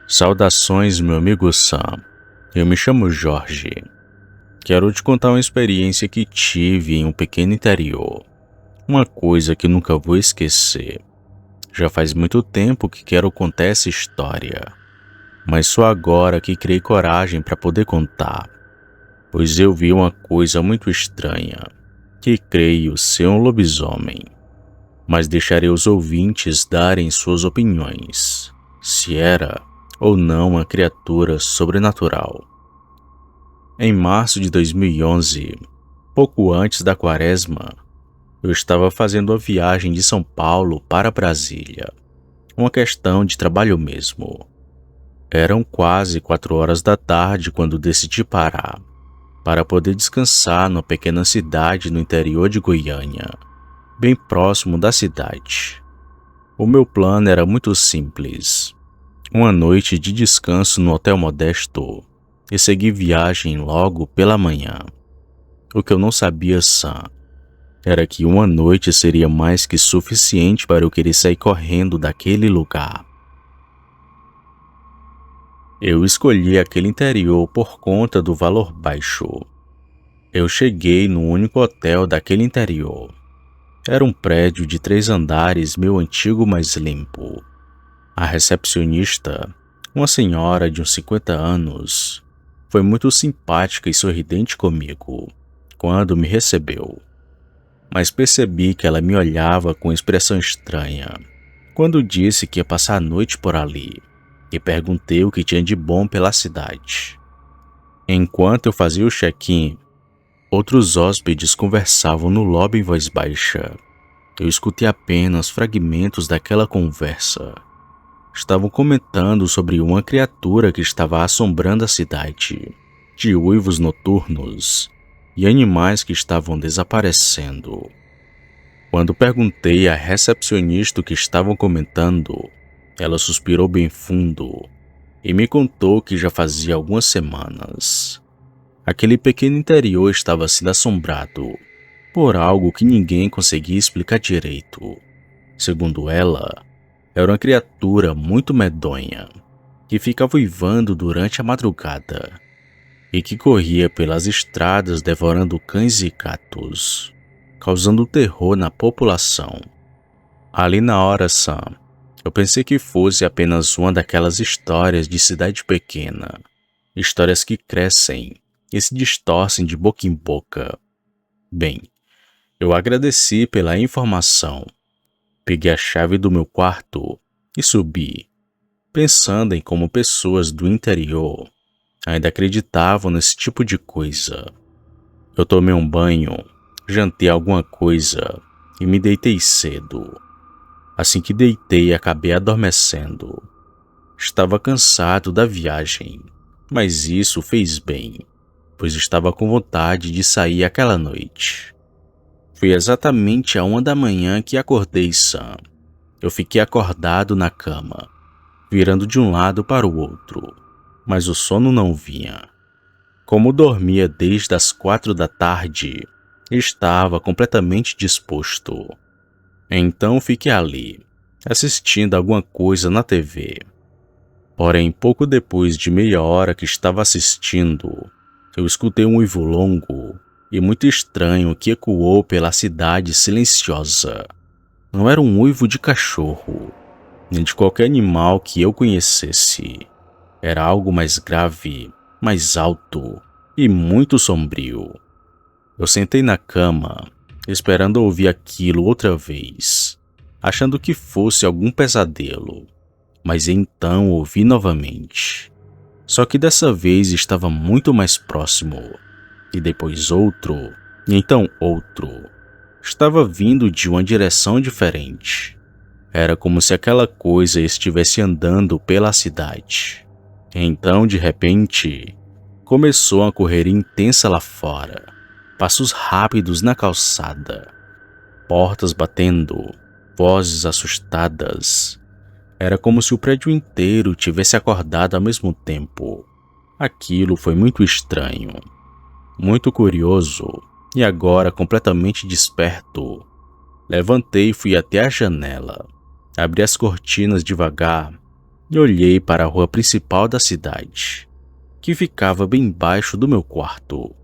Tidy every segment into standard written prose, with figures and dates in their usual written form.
Saudações, meu amigo Sam. Eu me chamo Jorge. Quero te contar uma experiência que tive em um pequeno interior. Uma coisa que nunca vou esquecer. Já faz muito tempo que quero contar essa história, mas só agora que criei coragem para poder contar, pois eu vi uma coisa muito estranha, que creio ser um lobisomem. Mas deixarei os ouvintes darem suas opiniões, se era ou não uma criatura sobrenatural. Em março de 2011, pouco antes da quaresma, eu estava fazendo a viagem de São Paulo para Brasília. Uma questão de trabalho mesmo. Eram quase 4 horas da tarde quando decidi parar, para poder descansar numa pequena cidade no interior de Goiânia, bem próximo da cidade. O meu plano era muito simples. Uma noite de descanso no hotel modesto e seguir viagem logo pela manhã. O que eu não sabia, Sam, era que uma noite seria mais que suficiente para eu querer sair correndo daquele lugar. Eu escolhi aquele interior por conta do valor baixo. Eu cheguei no único hotel daquele interior. Era um prédio de 3 andares, meio antigo, mas limpo. A recepcionista, uma senhora de uns 50 anos, foi muito simpática e sorridente comigo quando me recebeu. Mas percebi que ela me olhava com expressão estranha quando disse que ia passar a noite por ali, e perguntei o que tinha de bom pela cidade. Enquanto eu fazia o check-in, outros hóspedes conversavam no lobby em voz baixa. Eu escutei apenas fragmentos daquela conversa. Estavam comentando sobre uma criatura que estava assombrando a cidade, de uivos noturnos e animais que estavam desaparecendo. Quando perguntei à recepcionista o que estavam comentando, ela suspirou bem fundo e me contou que já fazia algumas semanas. Aquele pequeno interior estava sendo assombrado por algo que ninguém conseguia explicar direito. Segundo ela, era uma criatura muito medonha, que ficava uivando durante a madrugada e que corria pelas estradas devorando cães e gatos, causando terror na população. Ali na hora, Sam, eu pensei que fosse apenas uma daquelas histórias de cidade pequena, histórias que crescem e se distorcem de boca em boca. Bem, eu agradeci pela informação. Peguei a chave do meu quarto e subi, pensando em como pessoas do interior ainda acreditavam nesse tipo de coisa. Eu tomei um banho, jantei alguma coisa e me deitei cedo. Assim que deitei, acabei adormecendo. Estava cansado da viagem, mas isso fez bem, pois estava com vontade de sair aquela noite. Foi exatamente a 1 da manhã que acordei, Sam. Eu fiquei acordado na cama, virando de um lado para o outro, mas o sono não vinha. Como dormia desde as 4 da tarde, estava completamente disposto. Então fiquei ali, assistindo alguma coisa na TV. Porém, pouco depois de meia hora que estava assistindo, eu escutei um uivo longo e muito estranho que ecoou pela cidade silenciosa. Não era um uivo de cachorro, nem de qualquer animal que eu conhecesse. Era algo mais grave, mais alto e muito sombrio. Eu sentei na cama, esperando ouvir aquilo outra vez, achando que fosse algum pesadelo. Mas então ouvi novamente. Só que dessa vez estava muito mais próximo. E depois outro, e então outro. Estava vindo de uma direção diferente. Era como se aquela coisa estivesse andando pela cidade. Então, de repente, começou uma correria intensa lá fora. Passos rápidos na calçada. Portas batendo. Vozes assustadas. Era como se o prédio inteiro tivesse acordado ao mesmo tempo. Aquilo foi muito estranho. Muito curioso, e agora completamente desperto. Levantei e fui até a janela. Abri as cortinas devagar e olhei para a rua principal da cidade, que ficava bem embaixo do meu quarto,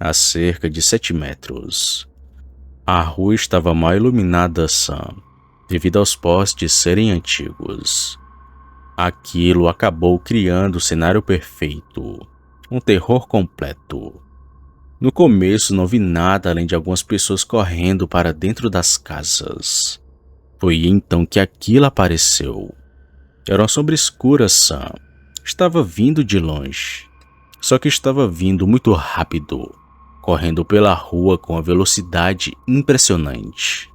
a cerca de 7 metros. A rua estava mal iluminada, Sam, devido aos postes serem antigos. Aquilo acabou criando o cenário perfeito, um terror completo. No começo não vi nada além de algumas pessoas correndo para dentro das casas. Foi então que aquilo apareceu. Era uma sombra escura, Sam. Estava vindo de longe. Só que estava vindo muito rápido, correndo pela rua com uma velocidade impressionante.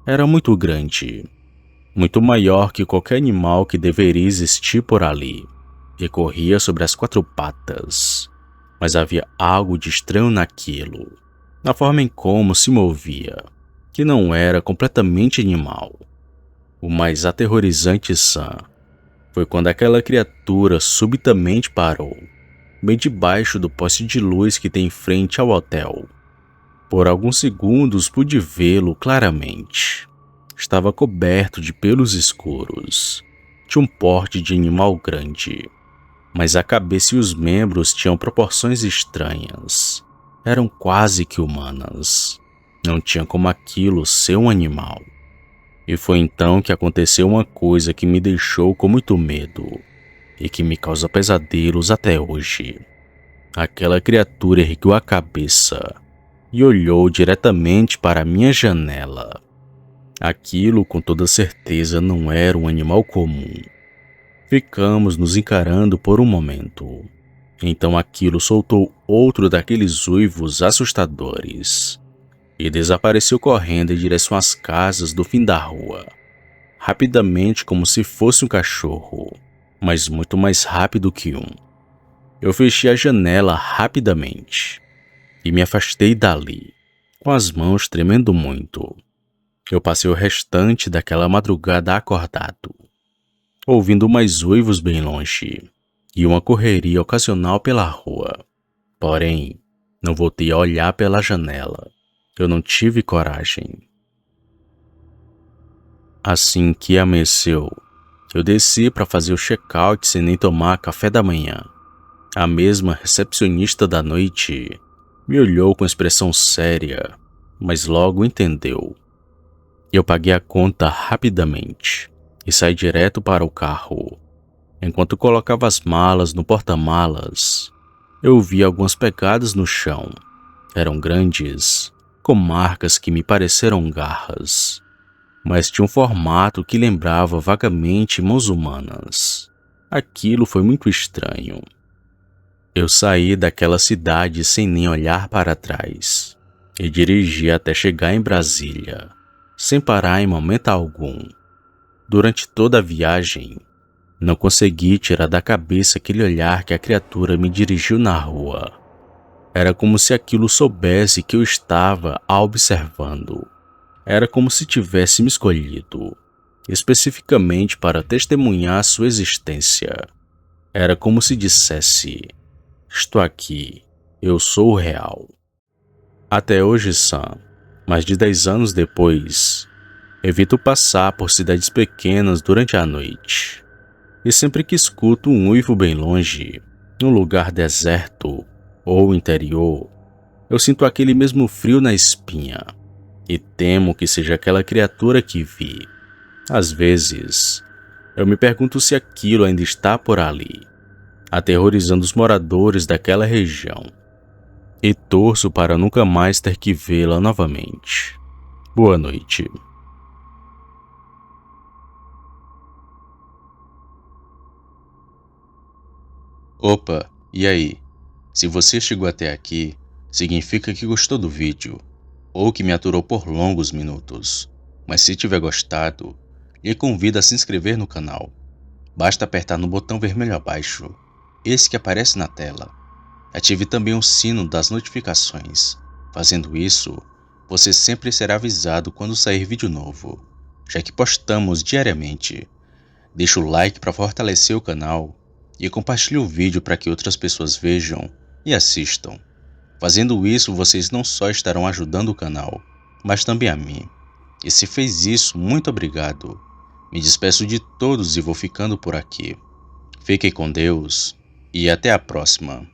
Era muito grande, muito maior que qualquer animal que deveria existir por ali, e corria sobre as 4 patas. Mas havia algo de estranho naquilo, na forma em como se movia, que não era completamente animal. O mais aterrorizante, Sam, foi quando aquela criatura subitamente parou, bem debaixo do poste de luz que tem em frente ao hotel. Por alguns segundos pude vê-lo claramente. Estava coberto de pelos escuros. Tinha um porte de animal grande, mas a cabeça e os membros tinham proporções estranhas. Eram quase que humanas. Não tinha como aquilo ser um animal. E foi então que aconteceu uma coisa que me deixou com muito medo e que me causa pesadelos até hoje. Aquela criatura ergueu a cabeça e olhou diretamente para a minha janela. Aquilo com toda certeza não era um animal comum. Ficamos nos encarando por um momento. Então aquilo soltou outro daqueles uivos assustadores e desapareceu correndo em direção às casas do fim da rua, rapidamente como se fosse um cachorro, mas muito mais rápido que um. Eu fechei a janela rapidamente e me afastei dali, com as mãos tremendo muito. Eu passei o restante daquela madrugada acordado, ouvindo mais uivos bem longe e uma correria ocasional pela rua. Porém, não voltei a olhar pela janela. Eu não tive coragem. Assim que amanheceu, eu desci para fazer o check-out sem nem tomar café da manhã. A mesma recepcionista da noite me olhou com expressão séria, mas logo entendeu. Eu paguei a conta rapidamente e saí direto para o carro. Enquanto colocava as malas no porta-malas, eu vi algumas pegadas no chão. Eram grandes, com marcas que me pareceram garras, mas tinha um formato que lembrava vagamente mãos humanas. Aquilo foi muito estranho. Eu saí daquela cidade sem nem olhar para trás e dirigi até chegar em Brasília, sem parar em momento algum. Durante toda a viagem, não consegui tirar da cabeça aquele olhar que a criatura me dirigiu na rua. Era como se aquilo soubesse que eu estava a observando. Era como se tivesse me escolhido, especificamente para testemunhar sua existência. Era como se dissesse: estou aqui, eu sou o real. Até hoje, Sam, mais de 10 anos depois, evito passar por cidades pequenas durante a noite. E sempre que escuto um uivo bem longe, num lugar deserto ou interior, eu sinto aquele mesmo frio na espinha e temo que seja aquela criatura que vi. Às vezes, eu me pergunto se aquilo ainda está por ali, aterrorizando os moradores daquela região, e torço para nunca mais ter que vê-la novamente. Boa noite. Opa, e aí? Se você chegou até aqui, significa que gostou do vídeo, ou que me aturou por longos minutos. Mas se tiver gostado, lhe convido a se inscrever no canal. Basta apertar no botão vermelho abaixo, esse que aparece na tela. Ative também o sino das notificações. Fazendo isso, você sempre será avisado quando sair vídeo novo, já que postamos diariamente. Deixe o like para fortalecer o canal e compartilhe o vídeo para que outras pessoas vejam e assistam. Fazendo isso, vocês não só estarão ajudando o canal, mas também a mim. E se fez isso, muito obrigado. Me despeço de todos e vou ficando por aqui. Fiquem com Deus e até a próxima.